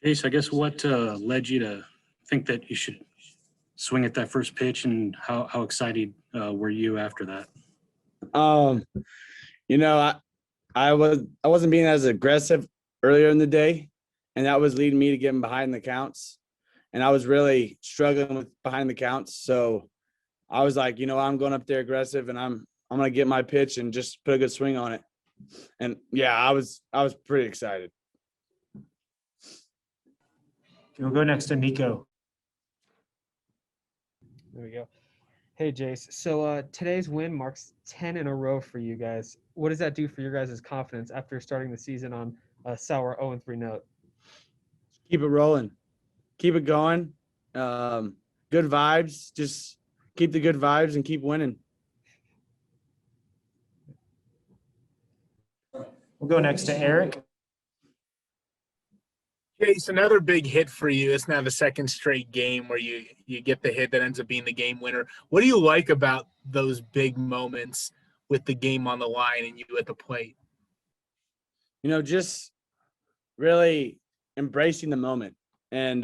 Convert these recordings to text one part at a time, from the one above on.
Jace, I guess what led you to think that you should swing at that first pitch, and how excited were you after that? Um, you know, I wasn't being as aggressive earlier in the day, and that was leading me to getting behind the counts. And I was really struggling with behind the counts. So I was like, I'm going up there aggressive, and I'm gonna get my pitch and just put a good swing on it. And yeah, I was pretty excited. We'll go next to Nico. There we go. Hey, Jace. So today's win marks 10 in a row for you guys. What does that do for your guys' confidence after starting the season on a sour 0-3 note? Keep it rolling, keep it going. Good vibes. Just keep the good vibes and keep winning. We'll go next to Eric. Chase, another big hit for you. It's now the second straight game where you get the hit that ends up being the game winner. What do you like about those big moments with the game on the line and you at the plate? Just really embracing the moment and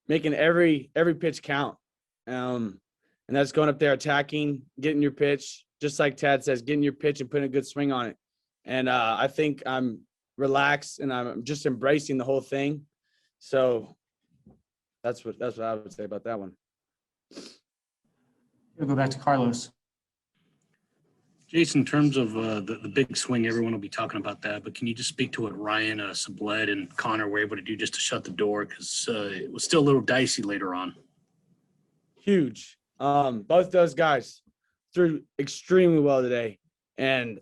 making every pitch count. And that's going up there, attacking, getting your pitch, just like Tad says, getting your pitch and putting a good swing on it. And I think I'm relaxed and I'm just embracing the whole thing. So that's what I would say about that one. We'll go back to Carlos. Jason, in terms of the big swing, everyone will be talking about that, but can you just speak to what Ryan Sublette and Connor were able to do just to shut the door? Because it was still a little dicey later on. Huge. Both those guys threw extremely well today, and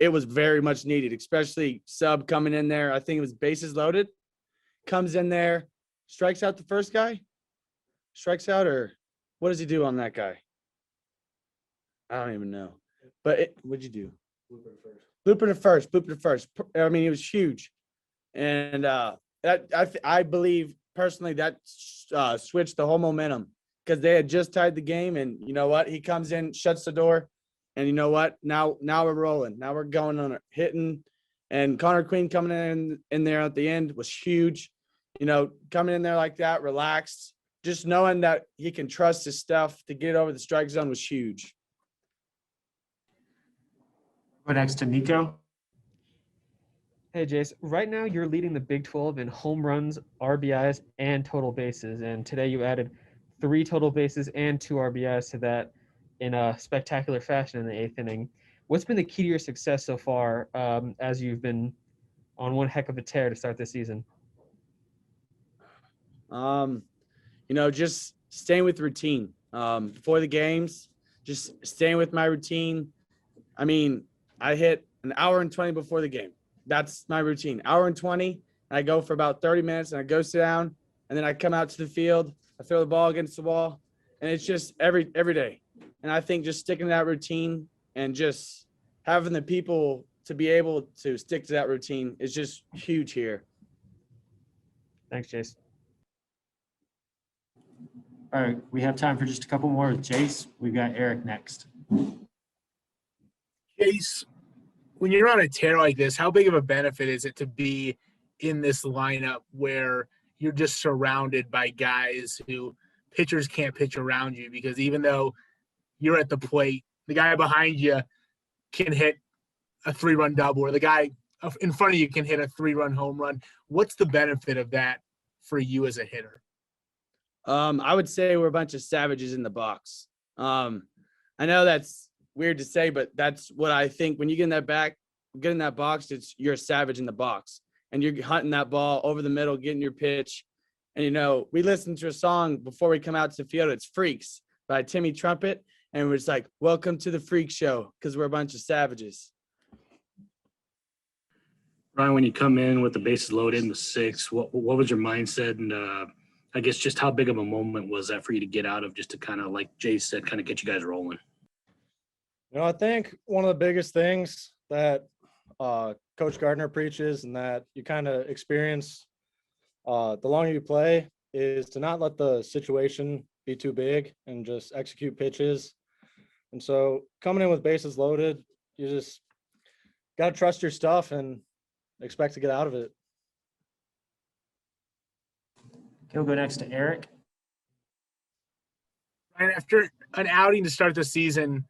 it was very much needed, especially Sub coming in there. I think it was bases loaded, comes in there, strikes out the first guy, strikes out, or what does he do on that guy? I don't even know. But what'd you do? Looping to first. I mean, it was huge. And I believe personally that switched the whole momentum because they had just tied the game. And you know what? He comes in, shuts the door. And you know what? Now we're rolling. Now we're going on hitting. And Connor Queen coming in there at the end was huge. Coming in there like that, relaxed. Just knowing that he can trust his stuff to get over the strike zone was huge. Go next to Nico. Hey, Jace. Right now, you're leading the Big 12 in home runs, RBIs, and total bases. And today you added 3 total bases and 2 RBIs to that in a spectacular fashion in the 8th inning. What's been the key to your success so far as you've been on one heck of a tear to start this season? Just staying with routine. Before the games, just staying with my routine. I mean, I hit an hour and 20 before the game. That's my routine. Hour and 20, and I go for about 30 minutes, and I go sit down, and then I come out to the field. I throw the ball against the wall, and it's just every day. And I think just sticking to that routine and just having the people to be able to stick to that routine is just huge here. Thanks, Jace. All right, we have time for just a couple more with Jace. We've got Eric next. Chase, when you're on a tear like this, how big of a benefit is it to be in this lineup where you're just surrounded by guys who pitchers can't pitch around you? Because even though you're at the plate, the guy behind you can hit a 3-run double, or the guy in front of you can hit a 3-run home run. What's the benefit of that for you as a hitter? I would say we're a bunch of savages in the box. I know that's weird to say, but that's what I think. When you get in that box, you're a savage in the box, and you're hunting that ball over the middle, getting your pitch. And we listened to a song before we come out to the field. It's "Freaks" by Timmy Trumpet, and we're just like, "Welcome to the Freak Show," because we're a bunch of savages. Ryan, when you come in with the bases loaded in the 6th, what was your mindset? And I guess just how big of a moment was that for you to get out of, just to kind of, like Jay said, kind of get you guys rolling? I think one of the biggest things that Coach Gardner preaches and that you kind of experience the longer you play is to not let the situation be too big and just execute pitches. And so coming in with bases loaded, you just got to trust your stuff and expect to get out of it. He'll go next to Eric. And after an outing to start the season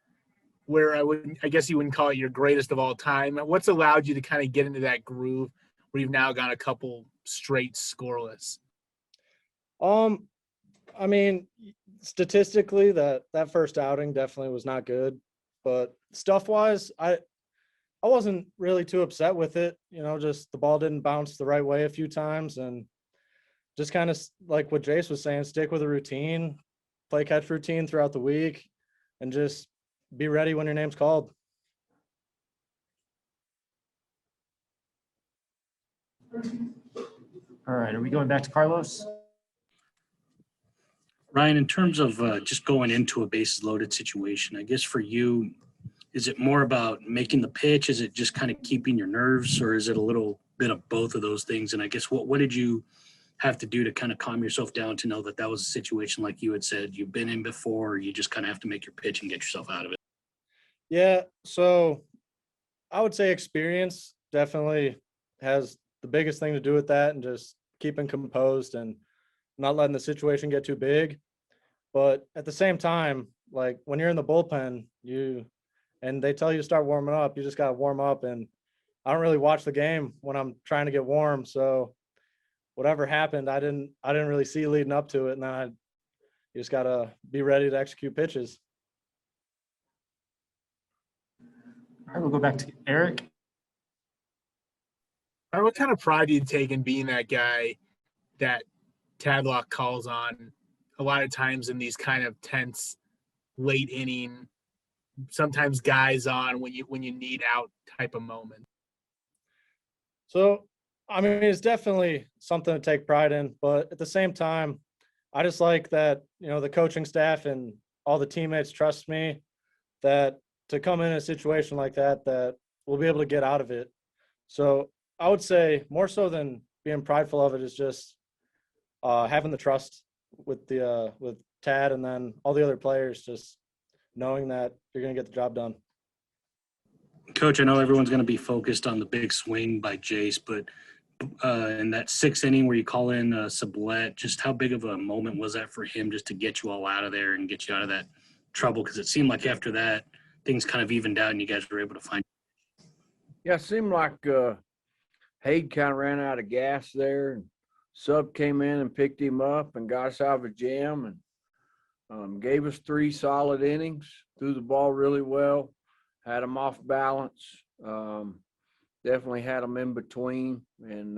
where I guess you wouldn't call it your greatest of all time, what's allowed you to kind of get into that groove where you've now gone a couple straight scoreless? I mean, statistically, that first outing definitely was not good, but stuff wise, I wasn't really too upset with it. You know, just the ball didn't bounce the right way a few times, and just kind of like what Jace was saying, stick with a routine, play catch routine throughout the week, and just be ready when your name's called. All right, are we going back to Carlos? Ryan, in terms of just going into a bases loaded situation, I guess for you, is it more about making the pitch? Is it just kind of keeping your nerves, or is it a little bit of both of those things? And I guess what did you have to do to kind of calm yourself down to know that that was a situation like you had said you've been in before, or you just kind of have to make your pitch and get yourself out of it? Yeah, so I would say experience definitely has the biggest thing to do with that, and just keeping composed and not letting the situation get too big. But at the same time, like when you're in the bullpen, and they tell you to start warming up, you just got to warm up. And I don't really watch the game when I'm trying to get warm. So whatever happened, I didn't really see leading up to it. And then you just got to be ready to execute pitches. All right, we'll go back to Eric. All right, what kind of pride do you take in being that guy that Tadlock calls on a lot of times in these kind of tense late inning, sometimes guys on when you need out type of moment? So, I mean, it's definitely something to take pride in, but at the same time, I just like that, you know, the coaching staff and all the teammates trust me that to come in a situation like that we'll be able to get out of it. So I would say more so than being prideful of it is just having the trust with Tad and then all the other players, just knowing that you're going to get the job done. Coach, I know everyone's going to be focused on the big swing by Jace, but in that sixth inning where you call in Sublette, just how big of a moment was that for him just to get you all out of there and get you out of that trouble? Because it seemed like after that, things kind of evened out and you guys were able to find. Yeah, it seemed like Haid kind of ran out of gas there, and Sub came in and picked him up and got us out of a jam and gave us 3 solid innings, threw the ball really well, had them off balance, definitely had them in between. And,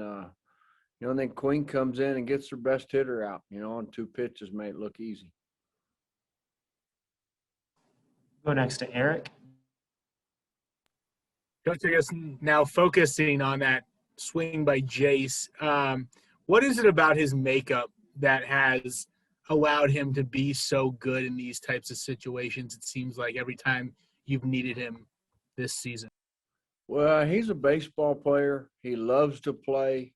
and then Queen comes in and gets their best hitter out, on 2 pitches, made it look easy. Go next to Eric. Coach, I guess now focusing on that swing by Jace, what is it about his makeup that has allowed him to be so good in these types of situations? It seems like every time you've needed him this season. Well, he's a baseball player. He loves to play.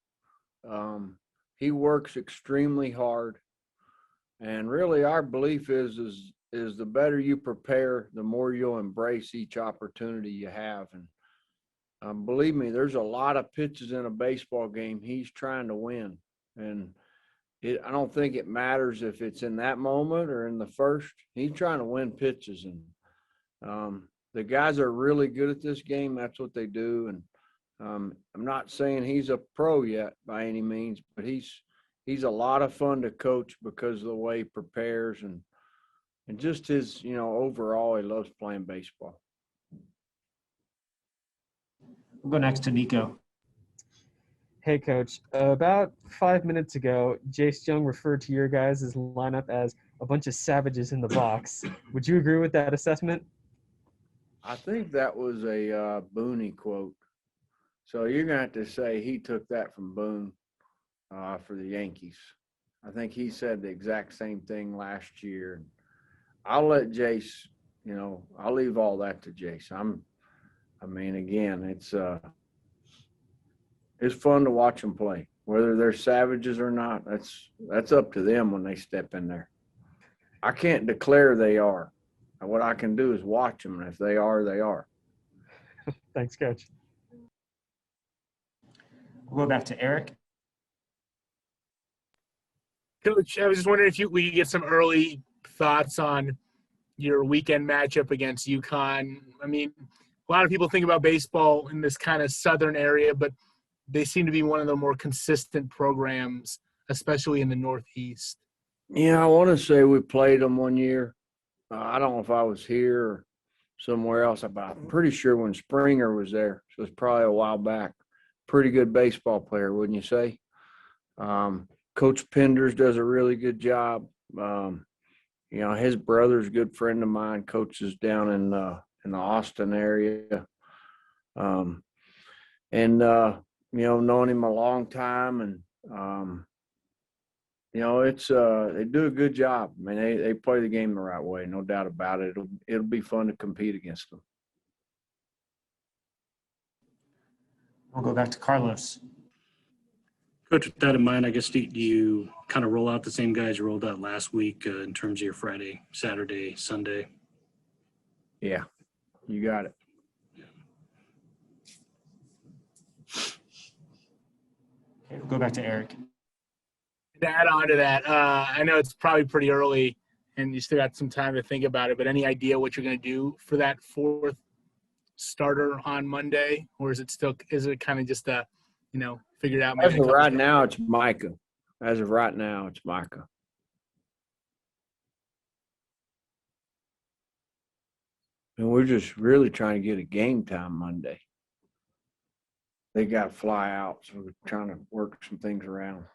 He works extremely hard. And really our belief is the better you prepare, the more you'll embrace each opportunity you have. And believe me, there's a lot of pitches in a baseball game he's trying to win. And I don't think it matters if it's in that moment or in the first. He's trying to win pitches. And the guys are really good at this game. That's what they do. And I'm not saying he's a pro yet by any means, but he's a lot of fun to coach because of the way he prepares and just his, overall, he loves playing baseball. We'll go next to Nico. Hey, Coach. About 5 minutes ago, Jace Young referred to your guys' lineup as a bunch of savages in the box. Would you agree with that assessment? I think that was a Booney quote. So you're going to have to say he took that from Boone for the Yankees. I think he said the exact same thing last year. I'll let Jace, I'll leave all that to Jace. Again, it's fun to watch them play. Whether they're savages or not, that's up to them when they step in there. I can't declare they are. What I can do is watch them, and if they are, they are. Thanks, Coach. We'll go back to Eric. Coach, I was just wondering if we could get some early thoughts on your weekend matchup against UConn. I mean, a lot of people think about baseball in this kind of southern area, but they seem to be one of the more consistent programs, especially in the Northeast. Yeah, I want to say we played them one year. I don't know if I was here or somewhere else, but I'm pretty sure when Springer was there, so it's probably a while back. Pretty good baseball player, wouldn't you say? Coach Penders does a really good job. His brother's a good friend of mine, coaches down in the Austin area. Known him a long time, and it's they do a good job. I mean, they play the game the right way, no doubt about it. It'll be fun to compete against them. We'll go back to Carlos. Coach, with that in mind, I guess do you kind of roll out the same guys you rolled out last week in terms of your Friday, Saturday, Sunday? Yeah, you got it. Okay, we'll go back to Eric. To add on to that, I know it's probably pretty early and you still got some time to think about it, but any idea what you're going to do for that fourth starter on Monday? Or is it kind of just figured out? As of right now, it's Micah. And we're just really trying to get a game time Monday. They got to fly out, so we're trying to work some things around.